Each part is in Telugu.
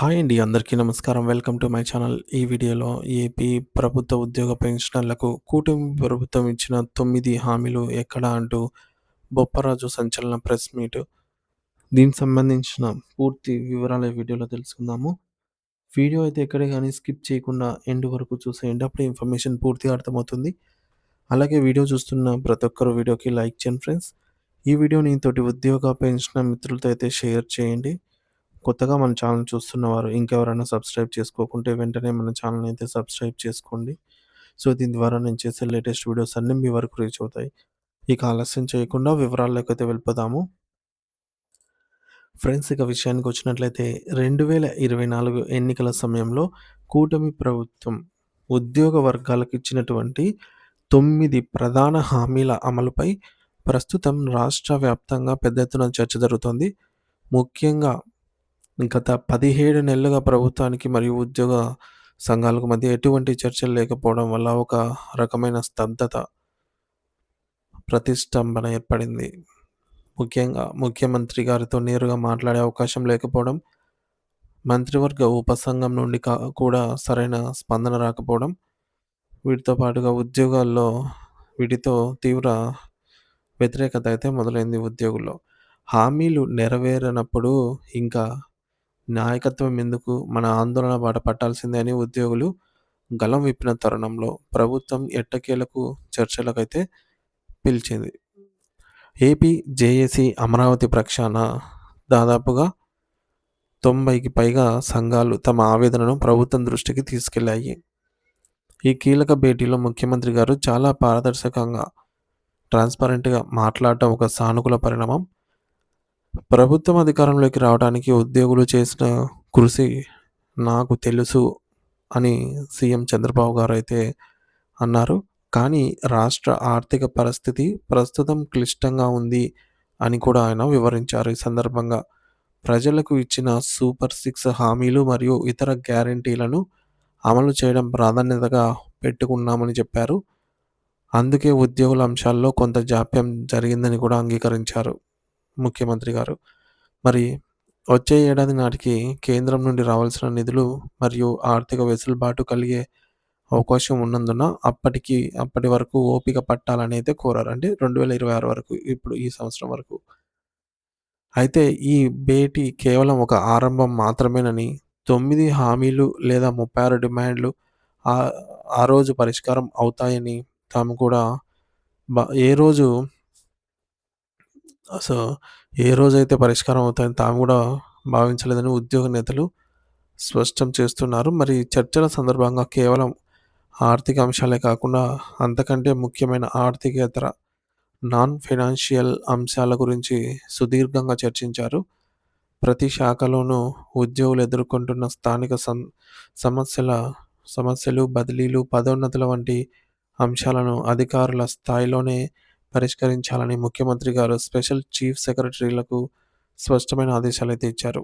హాయ్ అండి. అందరికీ నమస్కారం. Welcome to my channel. ఈ వీడియోలో ఏపీ ప్రభుత్వ ఉద్యోగ పెన్షనర్లకు కూటమి ప్రభుత్వం ఇచ్చిన 9 హామీలు ఎక్కడ అంటూ బొప్పరాజు సంచలన ప్రెస్ మీట్. దీనికి సంబంధించిన పూర్తి వివరాలు ఈ వీడియోలో తెలుసుకుందాము. వీడియో అయితే ఎక్కడ గాని స్కిప్ చేయకుండా ఎండ్ వరకు చూసేయండి. అప్పుడే ఇన్ఫర్మేషన్ పూర్తిగా అర్థమవుతుంది. అలాగే వీడియో చూస్తున్న ప్రతి ఒక్కరు వీడియోకి లైక్ చేయండి ఫ్రెండ్స్. ఈ వీడియోని తోటి ఉద్యోగ పెన్షనర్ మిత్రులతో అయితే షేర్ చేయండి. కొత్తగా మన ఛానల్ చూస్తున్నవారు ఇంకెవరైనా సబ్స్క్రైబ్ చేసుకోకుంటే వెంటనే మన ఛానల్‌ని అయితే సబ్స్క్రైబ్ చేసుకోండి. సో, దీని ద్వారా నేను చేసే లేటెస్ట్ వీడియోస్ అన్నీ మీ వరకు రీచ్ అవుతాయి. ఇక ఆలస్యం చేయకుండా వివరాల్లోకైతే వెళ్ళిపోదాము. ఫ్రెండ్స్, ఇక విషయానికొచ్చినట్లయితే 2024 ఎన్నికల సమయంలో కూటమి ప్రభుత్వం ఉద్యోగ వర్గాలకు ఇచ్చినటువంటి 9 ప్రధాన హామీల అమలుపై ప్రస్తుతం రాష్ట్ర వ్యాప్తంగా పెద్ద ఎత్తున చర్చ జరుగుతోంది. ముఖ్యంగా గత 17 నెలలుగా ప్రభుత్వానికి మరియు ఉద్యోగ సంఘాలకు మధ్య ఎటువంటి చర్చలు లేకపోవడం వల్ల ఒక రకమైన స్తబ్దత, ప్రతిష్టంభన ఏర్పడింది. ముఖ్యంగా ముఖ్యమంత్రి గారితో నేరుగా మాట్లాడే అవకాశం లేకపోవడం, మంత్రివర్గ ఉపసంఘం నుండి కూడా సరైన స్పందన రాకపోవడం, వీటితో పాటుగా ఉద్యోగాల్లో వీటితో తీవ్ర వ్యతిరేకత అయితే మొదలైంది ఉద్యోగుల్లో. హామీలు నెరవేరనప్పుడు ఇంకా నాయకత్వం ఎందుకు, మన ఆందోళన బాట పట్టాల్సిందే అని ఉద్యోగులు గళం విప్పిన తరుణంలో ప్రభుత్వం ఎట్టకేలకు చర్చలకైతే పిలిచింది. ఏపీ జేఏసీ అమరావతి ప్రక్షాళన దాదాపుగా 90కి పైగా సంఘాలు తమ ఆవేదనను ప్రభుత్వం దృష్టికి తీసుకెళ్లాయి. ఈ కీలక భేటీలో ముఖ్యమంత్రి గారు చాలా పారదర్శకంగా, ట్రాన్స్‌పరెంట్‌గా మాట్లాడటం ఒక సానుకూల పరిణామం. ప్రభుత్వం అధికారంలోకి రావడానికి ఉద్యోగులు చేసిన కృషి నాకు తెలుసు అని సీఎం చంద్రబాబు గారైతే అన్నారు. కానీ రాష్ట్ర ఆర్థిక పరిస్థితి ప్రస్తుతం క్లిష్టంగా ఉంది అని కూడా ఆయన వివరించారు. ఈ సందర్భంగా ప్రజలకు ఇచ్చిన సూపర్ 6 హామీలు మరియు ఇతర గ్యారంటీలను అమలు చేయడం ప్రాధాన్యతగా పెట్టుకున్నామని చెప్పారు. అందుకే ఉద్యోగుల అంశాల్లో కొంత జాప్యం జరిగిందని కూడా అంగీకరించారు ముఖ్యమంత్రి గారు. మరి వచ్చే ఏడాది నాటికి కేంద్రం నుండి రావాల్సిన నిధులు మరియు ఆర్థిక వెసులుబాటు కలిగే అవకాశం ఉన్నందున అప్పటి వరకు ఓపిక పట్టాలని అయితే కోరారు. అంటే 2026 వరకు, ఇప్పుడు ఈ సంవత్సరం వరకు. అయితే ఈ భేటీ కేవలం ఒక ఆరంభం మాత్రమేనని, 9 హామీలు లేదా 36 డిమాండ్లు ఆహ్, ఆ రోజు పరిష్కారం అవుతాయని తాము కూడా ఏ రోజు సో, ఏ రోజైతే పరిష్కారం అవుతాయని తాము గూడా భావించలేదని ఉద్యోగ నేతలు స్పష్టం చేస్తున్నారు. మరి చర్చల సందర్భంగా కేవలం ఆర్థిక అంశాలే కాకుండా అంతకంటే ముఖ్యమైన ఆర్థికేతర నాన్ ఫైనాన్షియల్ అంశాల గురించి సుదీర్ఘంగా చర్చించారు. ప్రతి శాఖలోనూ ఉద్యోగులు ఎదుర్కొంటున్న స్థానిక సమస్యల సమస్యలు, బదిలీలు, పదోన్నతుల వంటి అంశాలను అధికారుల స్థాయిలోనే పరిష్కరించాలని ముఖ్యమంత్రి గారు స్పెషల్ చీఫ్ సెక్రటరీలకు స్పష్టమైన ఆదేశాలైతే ఇచ్చారు.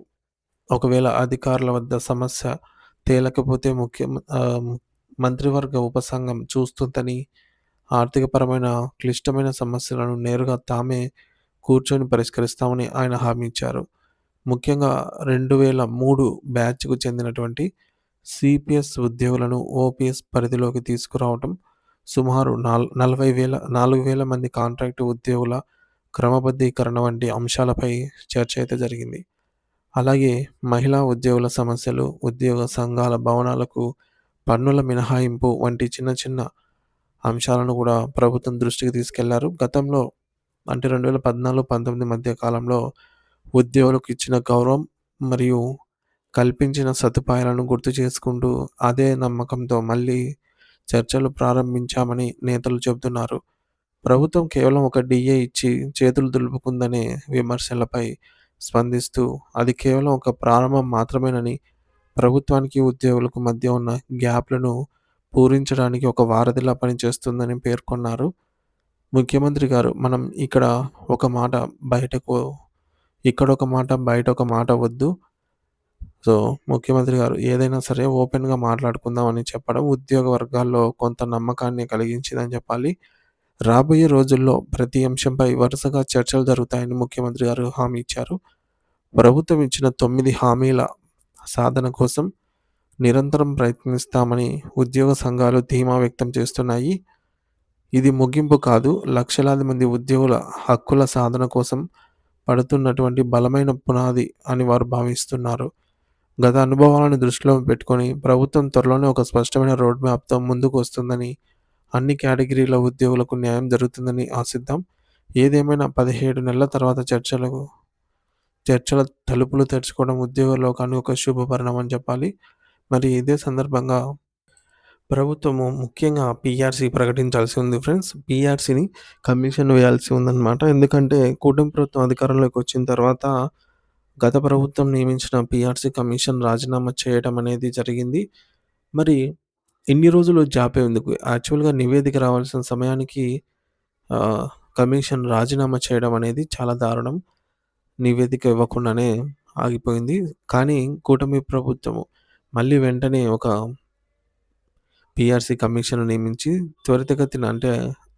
ఒకవేళ అధికారుల వద్ద సమస్య తేలకపోతే మంత్రివర్గ ఉపసంఘం చూస్తుందని, ఆర్థికపరమైన క్లిష్టమైన సమస్యలను నేరుగా తామే కూర్చొని పరిష్కరిస్తామని ఆయన హామీ ఇచ్చారు. ముఖ్యంగా 2003 బ్యాచ్‌కు చెందినటువంటి సీపీఎస్ ఉద్యోగులను ఓపీఎస్ పరిధిలోకి తీసుకురావటం, సుమారు 4,000 మంది కాంట్రాక్టు ఉద్యోగుల క్రమబద్ధీకరణ వంటి అంశాలపై చర్చ అయితే జరిగింది. అలాగే మహిళా ఉద్యోగుల సమస్యలు, ఉద్యోగ సంఘాల భవనాలకు పన్నుల మినహాయింపు వంటి చిన్న చిన్న అంశాలను కూడా ప్రభుత్వం దృష్టికి తీసుకెళ్లారు. గతంలో అంటే 2014, 19 మధ్య కాలంలో ఉద్యోగులకు ఇచ్చిన గౌరవం మరియు కల్పించిన సదుపాయాలను గుర్తు చేసుకుంటూ అదే నమ్మకంతో మళ్ళీ చర్చలు ప్రారంభించామని నేతలు చెబుతున్నారు. ప్రభుత్వం కేవలం ఒక డీఏ ఇచ్చి చేతులు దులుపుకుందనే విమర్శలపై స్పందిస్తూ అది కేవలం ఒక ప్రారంభం మాత్రమేనని, ప్రభుత్వానికి ఉద్యోగులకు మధ్య ఉన్న గ్యాప్‌లను పూరించడానికి ఒక వారధిలా పనిచేస్తుందని పేర్కొన్నారు. ముఖ్యమంత్రి గారు మనం ఒక మాట బయటకు ఇక్కడొక మాట, బయటొక మాట వద్దు. సో, ముఖ్యమంత్రి గారు ఏదైనా సరే ఓపెన్‌గా మాట్లాడుకుందాం అని చెప్పడం ఉద్యోగ వర్గాల్లో కొంత నమ్మకాన్ని కలిగించిందని చెప్పాలి. రాబోయే రోజుల్లో ప్రతి అంశంపై వరుసగా చర్చలు జరుగుతాయని ముఖ్యమంత్రి గారు హామీ ఇచ్చారు. ప్రభుత్వం ఇచ్చిన 9 హామీల సాధన కోసం నిరంతరం ప్రయత్నిస్తామని ఉద్యోగ సంఘాలు ధీమా వ్యక్తం చేస్తున్నాయి. ఇది ముగింపు కాదు, లక్షలాది మంది ఉద్యోగుల హక్కుల సాధన కోసం పడుతున్నటువంటి బలమైన పునాది అని వారు భావిస్తున్నారు. గత అనుభవాలను దృష్టిలో పెట్టుకొని ప్రభుత్వం త్వరలోనే ఒక స్పష్టమైన రోడ్ మ్యాప్‌తో ముందుకు వస్తుందని, అన్ని కేటగిరీల ఉద్యోగులకు న్యాయం జరుగుతుందని ఆశిద్దాం. ఏదేమైనా 17 నెలల తర్వాత చర్చల తలుపులు తెరుచుకోవడం ఉద్యోగ లోకానికి ఒక శుభ పరిణామం అని చెప్పాలి. మరి ఇదే సందర్భంగా ప్రభుత్వము ముఖ్యంగా పీఆర్‌సీ ప్రకటించాల్సి ఉంది ఫ్రెండ్స్. పీఆర్‌సీని కమిషన్ వేయాల్సి ఉందన్నమాట. ఎందుకంటే కూటమి ప్రభుత్వం అధికారంలోకి వచ్చిన తర్వాత గత ప్రభుత్వం నియమించిన పీఆర్‌సీ కమిషన్ రాజీనామా చేయడం అనేది జరిగింది. మరి ఇన్ని రోజులు జాప్యం ఎందుకు? యాక్చువల్‌గా నివేదిక రావాల్సిన సమయానికి ఆహ్, కమిషన్ రాజీనామా చేయడం అనేది చాలా దారుణం. నివేదిక ఇవ్వకుండానే ఆగిపోయింది. కానీ కూటమి ప్రభుత్వము మళ్ళీ వెంటనే ఒక పీఆర్‌సీ కమిషన్‌ను నియమించి త్వరితగతిన అంటే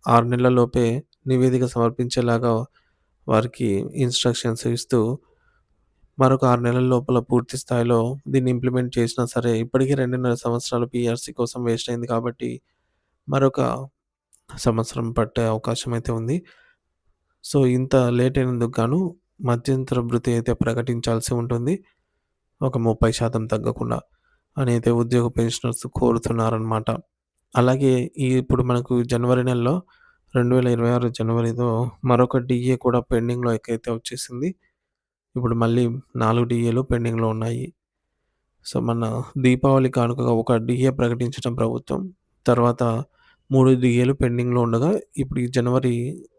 6 నెలల్లోపే నివేదిక సమర్పించేలాగా వారికి ఇన్‌స్ట్రక్షన్స్ ఇస్తూ మరొక 6 నెలల లోపల పూర్తి స్థాయిలో దీన్ని ఇంప్లిమెంట్ చేసినా సరే ఇప్పటికే 2.5 సంవత్సరాలు పీఆర్‌సీ కోసం వేస్ట్ అయింది కాబట్టి మరొక సంవత్సరం పట్టే అవకాశం అయితే ఉంది. సో, ఇంత లేట్ అయినందుకు గాను మధ్యంతర భృతి అయితే ప్రకటించాల్సి ఉంటుంది. ఒక 30% తగ్గకుండా అని అయితే ఉద్యోగ పెన్షనర్స్ కోరుతున్నారనమాట. అలాగే ఇప్పుడు మనకు జనవరి నెలలో 2026 జనవరిలో మరొక డీఏ కూడా పెండింగ్‌లోకైతే వచ్చేసింది. ఇప్పుడు మళ్ళీ 4 డీఏలు పెండింగ్‌లో ఉన్నాయి. సో, మన దీపావళి కానుకగా ఒక డీఏ ప్రకటించిన ప్రభుత్వం. తర్వాత 3 డీఏలు పెండింగ్‌లో ఉండగా ఇప్పుడు ఈ జనవరి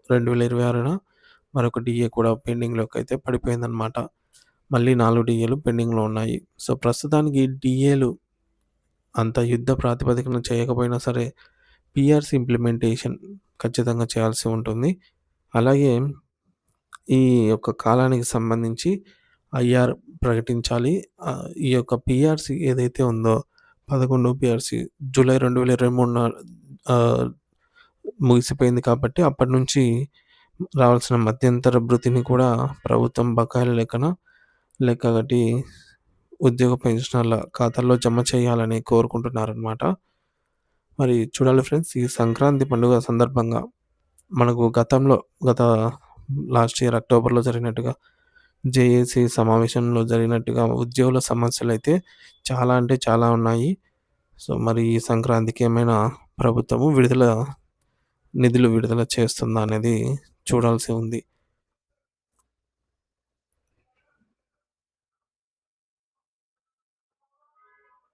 2026న మరొక డీఏ కూడా పెండింగ్‌లోకైతే పడిపోయిందనమాట. మళ్ళీ 4 డీఏలు పెండింగ్‌లో ఉన్నాయి. సో, ప్రస్తుతానికి డీఏలు అంత యుద్ధ ప్రాతిపదికన చేయకపోయినా సరే పీఆర్‌సీ ఇంప్లిమెంటేషన్ ఖచ్చితంగా చేయాల్సి ఉంటుంది. అలాగే ఈ యొక్క కాలానికి సంబంధించి ఐఆర్ ప్రకటించాలి. ఈ యొక్క పీఆర్‌సీ ఏదైతే ఉందో 11 పీఆర్‌సీ జూలై 2023న ఆహ్, ముగిసిపోయింది కాబట్టి అప్పటినుంచి రావాల్సిన మధ్యంతర భృతిని కూడా ప్రభుత్వం బకాయిల లెక్క కట్టి ఉద్యోగ పెన్షనర్ల ఖాతాల్లో జమ చేయాలని కోరుకుంటున్నారనమాట. మరి చూడాలి ఫ్రెండ్స్, ఈ సంక్రాంతి పండుగ సందర్భంగా మనకు గత లాస్ట్ ఇయర్ అక్టోబర్‌లో జరిగినట్టుగా జేఏసీ సమావేశంలో జరిగినట్టుగా ఉద్యోగుల సమస్యలైతే చాలా అంటే చాలా ఉన్నాయి. సో, మరి ఈ సంక్రాంతికి ఏమైనా ప్రభుత్వము నిధులు విడుదల చేస్తుందా అనేది చూడాల్సి ఉంది.